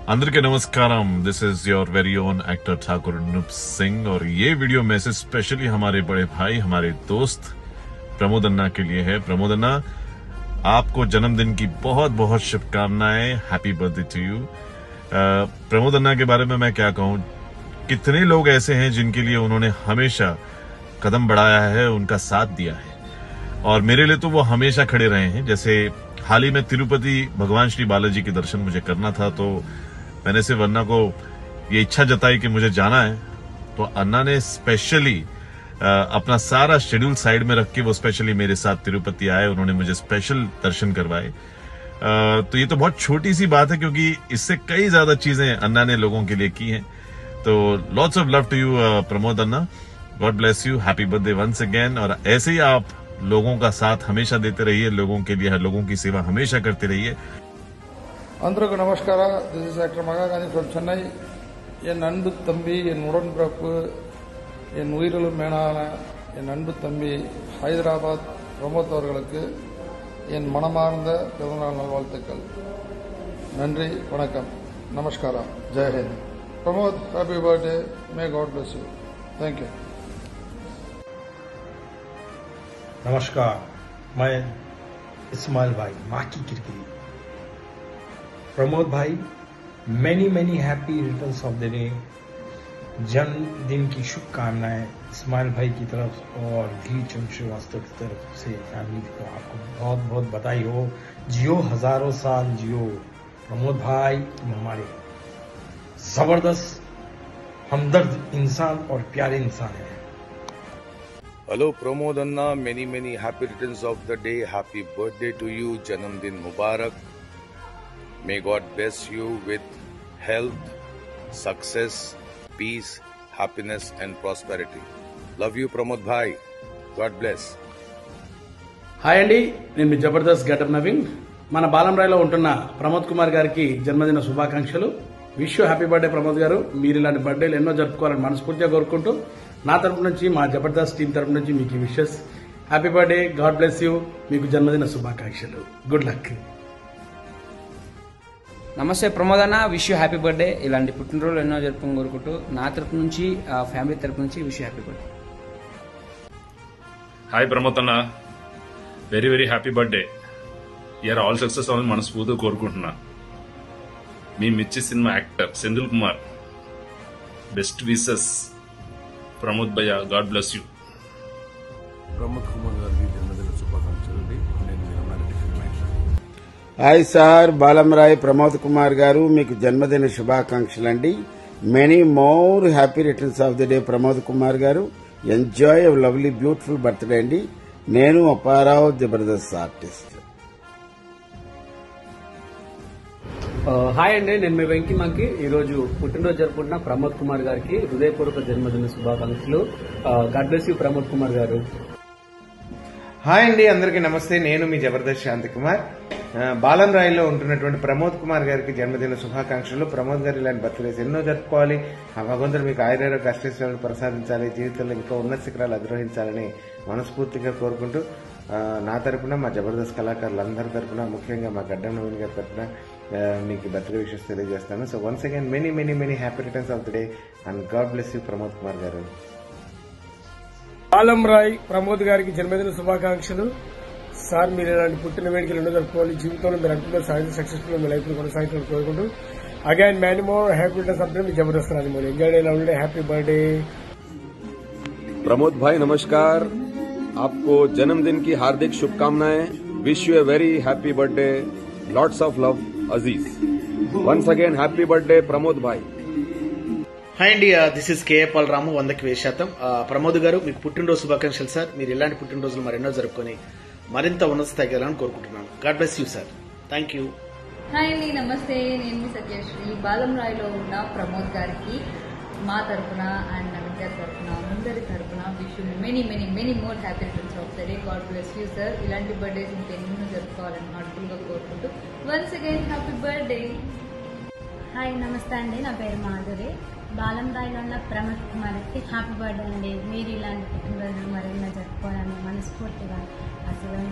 అందరికీ नमस्कारम this is your very own actor Thakur Anoop Singh और ये वीडियो मैसेज स्पेशली हमारे बड़े भाई हमारे दोस्त प्रमोद अन्ना के लिए है। प्रमोद अन्ना, आपको जन्मदिन की बहुत बहुत शुभकामनाएं। Happy birthday to you. Pramod अन्ना के बारे में मैं क्या कहूं, कितने लोग ऐसे हैं जिनके लिए उन्होंने हमेशा कदम बढ़ाया है, उनका साथ दिया है और मेरे लिए तो वो हमेशा खड़े रहे हैं। जैसे हाल ही में तिरुपति भगवान श्री बालाजी के दर्शन मुझे करना था, तो मैंने सिर्फ अन्ना को ये इच्छा जताई कि मुझे जाना है, तो अन्ना ने स्पेशली अपना सारा शेड्यूल साइड में रख के वो स्पेशली मेरे साथ तिरुपति आए। उन्होंने मुझे स्पेशल दर्शन करवाए। तो ये तो बहुत छोटी सी बात है, क्योंकि इससे कई ज्यादा चीजें अन्ना ने लोगों के लिए की हैं। तो lots of love to you Pramod अन्ना, God bless you, happy birthday once again. और ऐसे ही आप लोगों का साथ हमेशा देते रहिए, लोगों के लिए लोगों की सेवा हमेशा करते रहिए। अंदरुक्कु नमस्कार। This is actor Mahagandhi from Chennai. என் அன்பு தம்பி, என் உடன்பிறப்பு, என் உயிரிலும் மேலான என் அன்பு தம்பி ஹைதராபாத் பிரமோத் அவர்களுக்கு என் மனமார்ந்த பிறந்தநாள் நல்வாழ்த்துக்கள். நன்றி, வணக்கம், நமஸ்காரம், Jai Hind. Pramod, happy birthday, May God bless you. Thank you. नमस्कार, मैं इस्माइल भाई माकी किरकिरी। प्रमोद भाई, many happy returns of the day. जन्मदिन की शुभकामनाएं इस्माइल भाई की तरफ और धी चंद श्रीवास्तव की तरफ से फैमिली को आपको बहुत बहुत बधाई हो। जियो, हजारों साल जियो। प्रमोद भाई, तुम हमारे जबरदस्त हमदर्द इंसान और प्यारे इंसान हैं। Hello Pramod Anna, many happy returns of the day. Happy birthday to you. Janamdin Mubarak. May God bless you with health, success, peace, happiness and prosperity. Love you Pramod bhai. God bless. Hi అండి, నేను మీ Jabardasth getup Naveen. మన బాలంరాయ్లో ఉంటున్న ప్రమోద్ కుమార్ గారికి జన్మదిన శుభాకాంక్షలు. Wish you happy birthday Pramod గారు. మీరు ఇలాంటి బర్త్డేలు ఎన్నో జరుపుకోవాలని మనస్ఫూర్తిగా కోరుకుంటూ, నా తరపు నుంచి, మా జబర్దస్త్ టీం తరపు నుంచి మీకు wishes. Happy birthday, God bless you. మీకు జన్మదిన శుభాకాంక్షలు. Good luck. నమస్తే ప్రమోద్ అన్న, విష్ యూ హ్యాపీ బర్త్డే. ఇలాంటి పుట్టినరోజులు ఎన్నో జరుపుకొని కోరుకుంటూ, నా తరపు నుంచి, ఫ్యామిలీ తరపు నుంచి wish you happy birthday. Hi Pramod అన్న, very happy birthday. Year all success అవ్వాలని మనస్ఫూర్తిగా కోరుకుంటున్నా. మీ Mirchi cinema actor Senthil Kumar, best wishes Pramod భయ్య, God bless you. Pramod Kumar గారికి జన్మదిన శుభాకాంక్షలు. నేను Veeramareddy film actor. Hi sir, Balamrai Pramod Kumar గారు, మీకు జన్మదిన శుభాకాంక్షలు అండి. Many more happy returns of the day Pramod Kumar గారు. Enjoy a lovely beautiful birthday అండి. నేను అప్పారావు, జబర్దస్త్ ఆర్టిస్ట్. హాయ్ అండి, నేను మీ వెంకీ మంకి. ఈ రోజు పుట్టినరోజు జరుపుకుంటున్న ప్రమోద్ కుమార్ గారికి హృదయపూర్వక జన్మదిన శుభాకాంక్షలు. God bless you Pramod Kumar గారు. హాయ్ అండి, అందరికీ నమస్తే. నేను మీ జబర్దస్త్ శాంతి కుమార్. బాలంరాయ్లో ఉంటున్నటువంటి ప్రమోద్ కుమార్ గారికి జన్మదిన శుభాకాంక్షలు. ప్రమోద్ గారు ఇలాంటి బర్త్డేస్ ఎన్నో జరుపుకోవాలి. ఆ భగవంతుడు మీకు ఆయుర్వేద అష్టైశ్వర్యాలను ప్రసాదించాలి, జీవితంలో ఇంకా ఉన్నత శిఖరాలు అధిరోహించాలని మనస్ఫూర్తిగా కోరుకుంటూ, నా తరపున, మా జబర్దస్త్ కళాకారులందరి తరపున, ముఖ్యంగా మా గడ్డం నవీన్ గారి తరపున మీకు బర్త్డే విషెస్ తెలియజేస్తాను. So once again many happy returns of the day and God bless you Pramod Kumar గారు. బాలంరాయ్ ప్రమోద్ గారికి జన్మదిన శుభాకాంక్షలు. సార్, మీరు ఇలాంటి పుట్టిన వేడుకలు ఎన్నో జరుపుకోవాలి. జీవితంలో మీరు అనుకున్న సాధించి సక్సెస్ఫుల్ మీ లైఫ్ కొనసాగించాలని కోరుకుంటూ, again many more happy returns of the day. మీ Jabardasth Rajamouli. Enjoy lovely day. Happy birthday Pramod भाई, नमस्कार. आपको जन्मदिन की हार्दिक शुभकामनाएं. Wish you a very happy birthday. Lots of love, Aziz. Once again happy birthday Pramod भाई. హాయ్ అండి, this is KA Palaramu, 100% Pramod garu, మీకు పుట్టినరోజు శుభాకాంక్షలు సార్. మీరు ఇలాంటి పుట్టినరోజులు మరెన్నో జరుపుకొని మరింత ఉన్నత స్థాయికి వెళ్ళాలని కోరుకుంటున్నాను. God bless you sir. Thank you. Hi అండి, నమస్తే. నేను మీ సత్యశ్రీ. బాలంరాయ్లో ఉన్న ప్రమోద్ గారికి మా తరఫున అండ్ నవీన్ గారి తరఫున, అందరి తరఫున wish many more happy returns of the day. God bless you sir. ఇలాంటి బర్త్డేస్ ఇంకెన్నో జరుపుకోవాలని హార్ట్ఫుల్గా కోరుకుంటూ, once again happy birthday. Hi, నమస్తే అండి. నా పేరు మాధురి. బాలంరాయ్లో ఉన్న ప్రమోద్ కుమార్కి హ్యాపీ బర్త్డే అండి. మీరు ఇలాంటి పుట్టినరోజులు మరెన్నో జరుపుకోవాలని మనస్ఫూర్తిగా ఆ శివుని